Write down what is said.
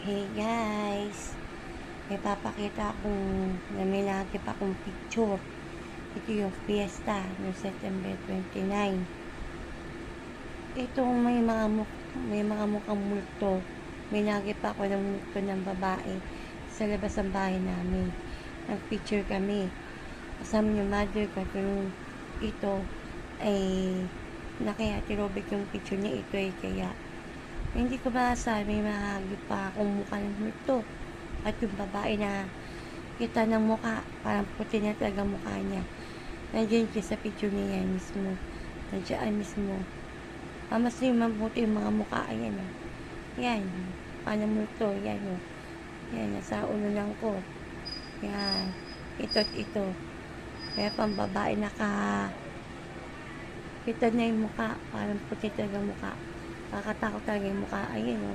Hey guys, may papakita akong may nakita pa akong picture. Ito yung fiesta ng September 29. Itong may mga mukhang multo. May nakita pa ako ng multo ng babae sa labas ng bahay namin. Nag-picture kami. Kasama yung mother ko. Ito ay nakaya Robert yung picture niya. Ito ay kaya hindi ko masabi, may mahagip pa akong mukha ng multo. At yung babae na kita ng mukha, parang puti na talaga mukha niya. Nandiyan siya sa picture niya yan mismo. Nandiyan mismo. Mas yung mabuti yung mga mukha. Ayan o. Yan. Paano multo. Yan o. Yan. Nasa ulo lang ko. Yan. Ito at ito. Kaya pang babae kita na yung mukha. Parang puti talaga mukha. Kakatakot talaga yung mukha. Ayan o.